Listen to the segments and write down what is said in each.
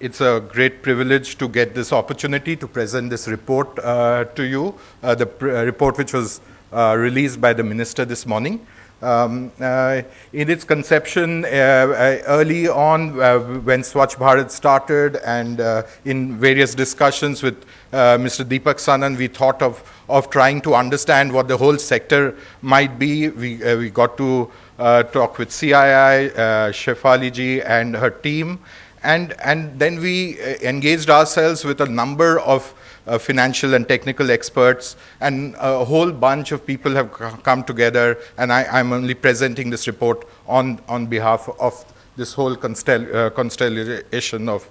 It's a great privilege to get this opportunity to present this report to you, the report which was released by the Minister this morning. In its conception, early on when Swachh Bharat started and in various discussions with Mr. Deepak Sanan, we thought of trying to understand what the whole sector might be. We got to talk with CII, Shefali ji and her team, and then we engaged ourselves with a number of financial and technical experts, and a whole bunch of people have come together, and I'm only presenting this report on behalf of this whole constellation of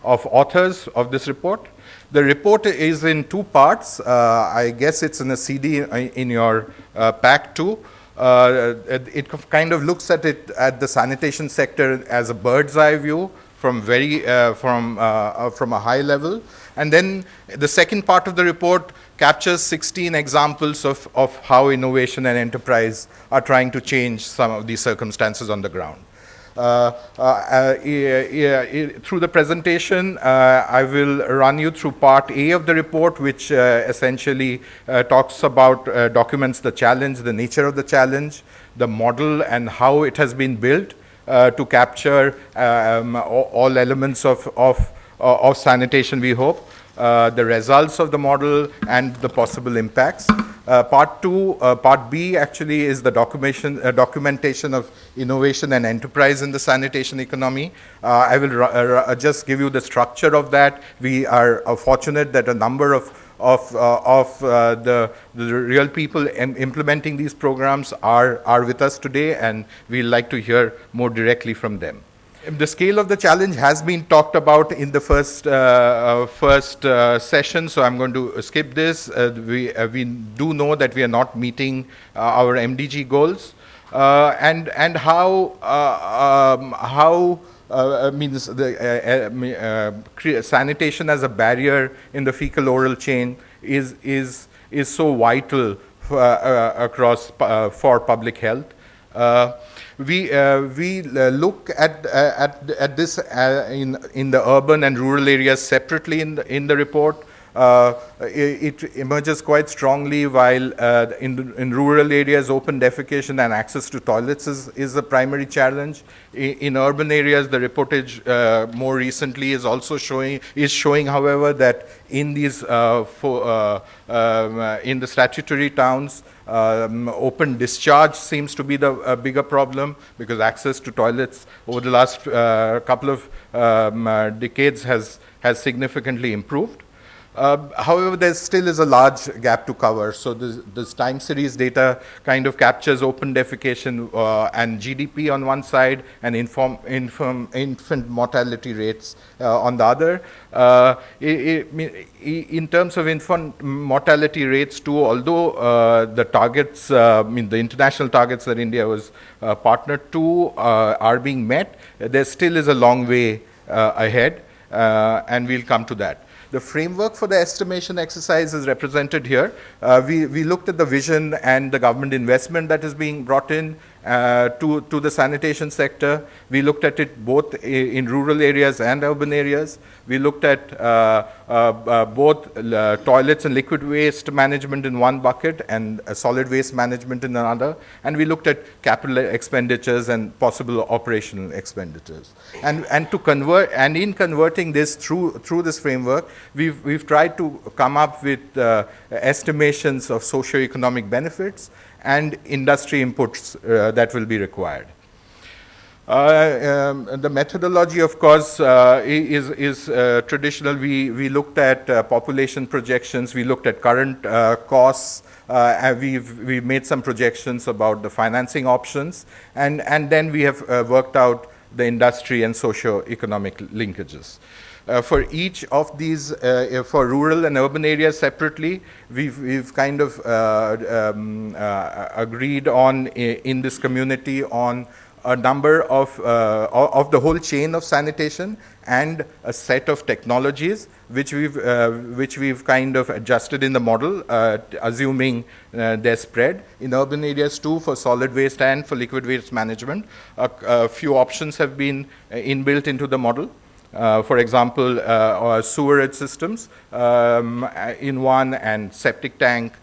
authors of this report. The report is in two parts. I guess it's in a CD in your pack too. It kind of looks at the sanitation sector as a bird's eye view from a high level, and then the second part of the report captures 16 examples of how innovation and enterprise are trying to change some of these circumstances on the ground. Through the presentation, I will run you through part A of the report, which essentially talks about, documents the challenge, the nature of the challenge, the model, and how it has been built to capture all elements of sanitation, we hope, the results of the model, and the possible impacts. Part B actually is the documentation of innovation and enterprise in the sanitation economy. I will just give you the structure of that. We are fortunate that a number of the real people implementing these programs are with us today, and we'd like to hear more directly from them. The scale of the challenge has been talked about in the first session, so I'm going to skip this. We do know that we are not meeting our MDG goals, and how means the sanitation as a barrier in the fecal-oral chain is so vital for public health. We look at this in the urban and rural areas separately in the report. It emerges quite strongly, while in rural areas, open defecation and access to toilets is a primary challenge. In urban areas, the reportage more recently is also showing, however, that in these in the statutory towns, open discharge seems to be the bigger problem, because access to toilets over the last couple of decades has significantly improved. However, there still is a large gap to cover. So this time series data kind of captures open defecation and GDP on one side, and infant mortality rates on the other. In terms of infant mortality rates too, although the targets, the international targets that India was partnered to are being met, there still is a long way ahead, and we'll come to that. The framework for the estimation exercise is represented here. We looked at the vision and the government investment that is being brought in to the sanitation sector. We looked at it both in rural areas and urban areas. We looked at both toilets and liquid waste management in one bucket and solid waste management in another. And we looked at capital expenditures and possible operational expenditures. And in converting this through this framework, we've tried to come up with estimations of socioeconomic benefits and industry inputs that will be required. The methodology, of course, is traditional. We looked at population projections, we looked at current costs, we've made some projections about the financing options, and then we have worked out the industry and socio-economic linkages. For each of these, for rural and urban areas separately, we've kind of agreed on in this community on a number of the whole chain of sanitation and a set of technologies which we've kind of adjusted in the model, assuming their spread. In urban areas too, for solid waste and for liquid waste management, a few options have been inbuilt into the model. For example, sewerage systems in one, and septic tank,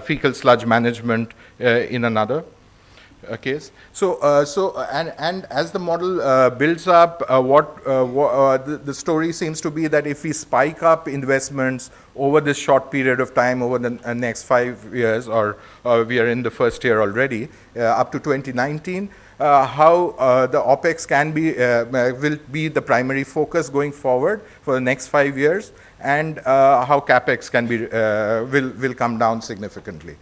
fecal sludge management in another case. And as the model builds up, the story seems to be that if we spike up investments over this short period of time, over the next 5 years, or we are in the first year already, up to 2019, how the OPEX will be the primary focus going forward for the next 5 years, and how CapEx will come down significantly.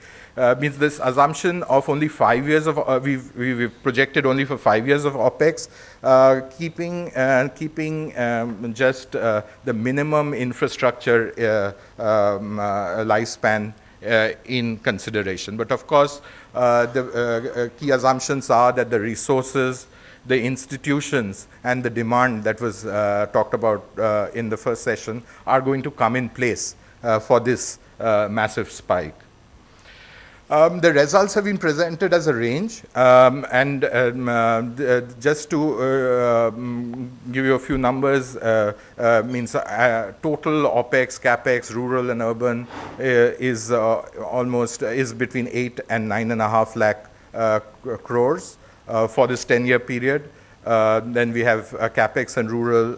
Means this assumption of only 5 years of we've projected only for 5 years of OPEX, keeping just the minimum infrastructure lifespan in consideration. But of course, the key assumptions are that the resources, the institutions, and the demand that was talked about in the first session are going to come in place for this massive spike. The results have been presented as a range, just to give you a few numbers, means total OPEX, CapEx, rural and urban is between 8 and 9.5 lakh crores for this 10-year period. Then we have CapEx and rural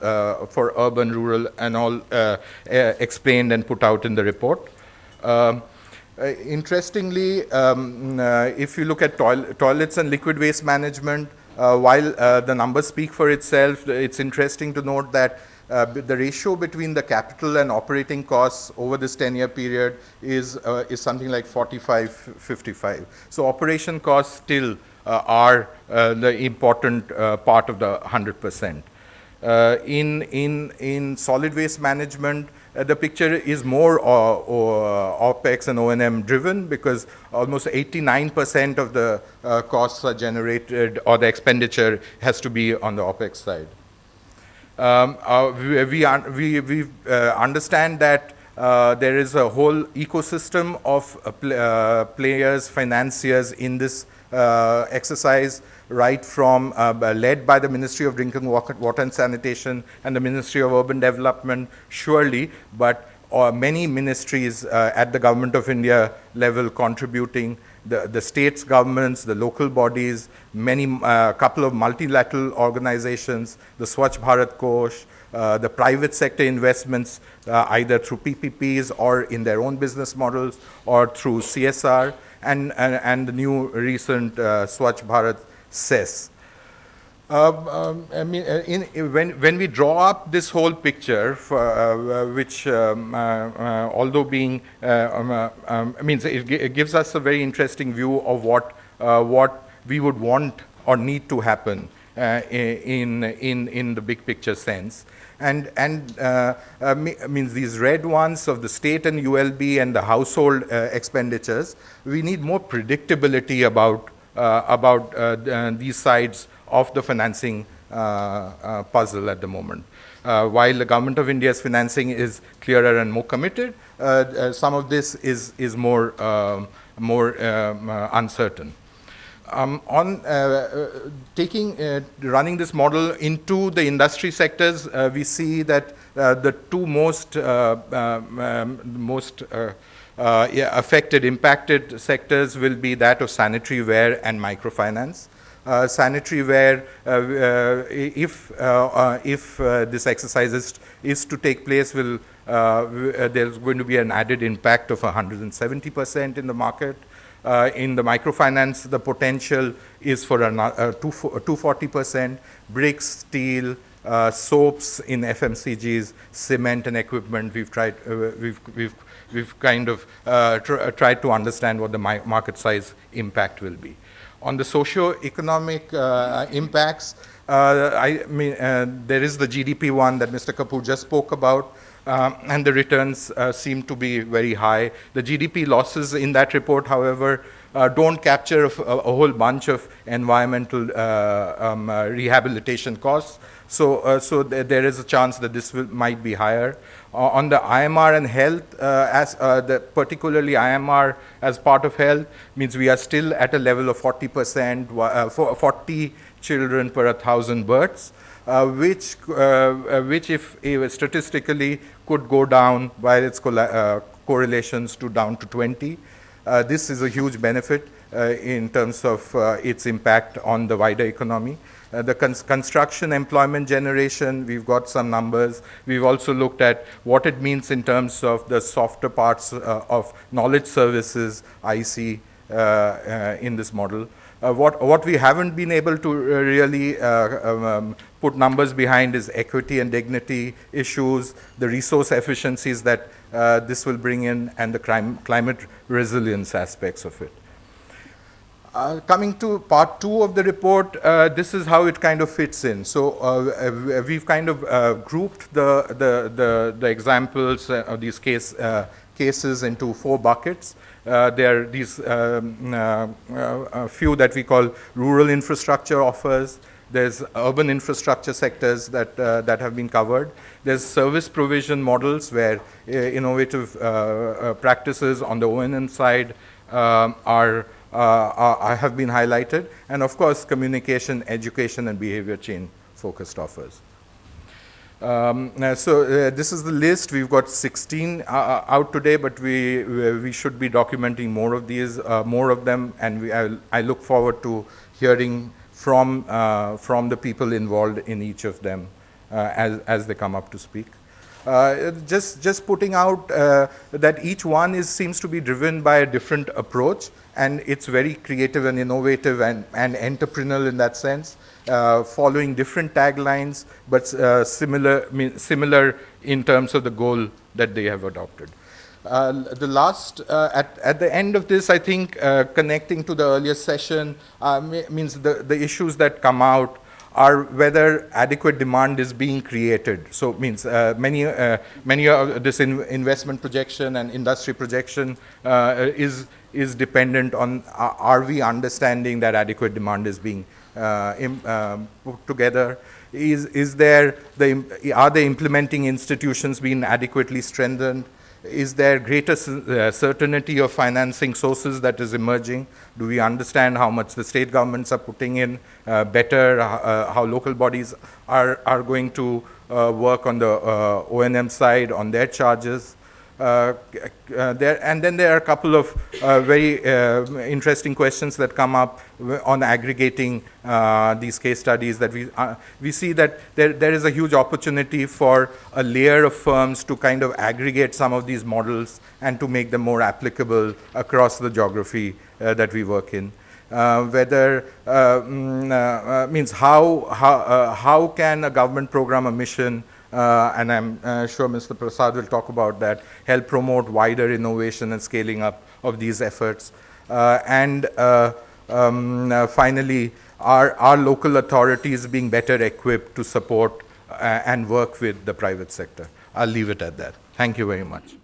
for urban, rural, and all explained and put out in the report. Interestingly, if you look at toilets and liquid waste management, while the numbers speak for itself, it's interesting to note that the ratio between the capital and operating costs over this 10-year period is something like 45-55. So operation costs still are the important part of the 100%. In solid waste management, the picture is more OPEX and O&M driven, because almost 89% of the costs are generated, or the expenditure has to be on the OPEX side. We understand that there is a whole ecosystem of players, financiers in this exercise, right from led by the Ministry of Drinking Water and Sanitation and the Ministry of Urban Development, surely, but many ministries at the Government of India level contributing, the states governments, the local bodies, couple of multilateral organizations, the Swachh Bharat Kosh, the private sector investments, either through PPPs or in their own business models, or through CSR, and the new recent Swachh Bharat cess. When we draw up this whole picture, which although being means it gives us a very interesting view of what we would want or need to happen in the big picture sense, and means these red ones of the state and ULB and the household expenditures, we need more predictability about these sides of the financing puzzle at the moment. While the Government of India's financing is clearer and more committed, some of this is more uncertain. Running this model into the industry sectors, we see that the two most affected, impacted sectors will be that of sanitary ware and microfinance. Sanitary ware, if this exercise is to take place, there's going to be an added impact of 170% in the market. In the microfinance, the potential is for 240%. Bricks, steel, soaps in FMCGs, cement and equipment. We've kind of tried to understand what the market size impact will be. On the socio-economic impacts, there is the GDP one that Mr. Kapoor just spoke about, and the returns seem to be very high. The GDP losses in that report, however, don't capture a whole bunch of environmental rehabilitation costs. So there is a chance that this might be higher. On the IMR and health, particularly IMR as part of health, means we are still at a level of 40%, 40 children per 1,000 births. which if statistically could go down by its correlations to down to 20. This is a huge benefit in terms of its impact on the wider economy. The construction employment generation, we've got some numbers. We've also looked at what it means in terms of the softer parts of knowledge services, IC, in this model. What we haven't been able to really put numbers behind is equity and dignity issues, the resource efficiencies that this will bring in, and the climate resilience aspects of it. Coming to part 2 of the report, this is how it kind of fits in. So we've kind of grouped the examples of these cases into 4 buckets. There are these a few that we call rural infrastructure offers. There's urban infrastructure sectors that have been covered. There's service provision models where innovative practices on the O&M side have been highlighted, and of course communication, education, and behavior change focused offers. This is the list. We've got 16 out today, but we should be documenting more of these, more of them, and I look forward to hearing from the people involved in each of them as they come up to speak. Just putting out that each one seems to be driven by a different approach, and it's very creative and innovative and entrepreneurial in that sense, following different taglines, but similar in terms of the goal that they have adopted. The last, at the end of this, I think connecting to the earlier session means the issues that come out are whether adequate demand is being created. So it means many of this investment projection and industry projection is dependent on are we understanding that adequate demand is being put together? Are the implementing institutions being adequately strengthened? Is there greater certainty of financing sources that is emerging? Do we understand how much the state governments are putting in better, how local bodies are going to work on the O&M side, on their charges? And then there are a couple of very interesting questions that come up on aggregating these case studies that we see that there is a huge opportunity for a layer of firms to kind of aggregate some of these models and to make them more applicable across the geography that we work in. Means how can a government program, a mission, and I'm sure Mr. Prasad will talk about that, help promote wider innovation and scaling up of these efforts. Finally, are local authorities being better equipped to support and work with the private sector? I'll leave it at that. Thank you very much.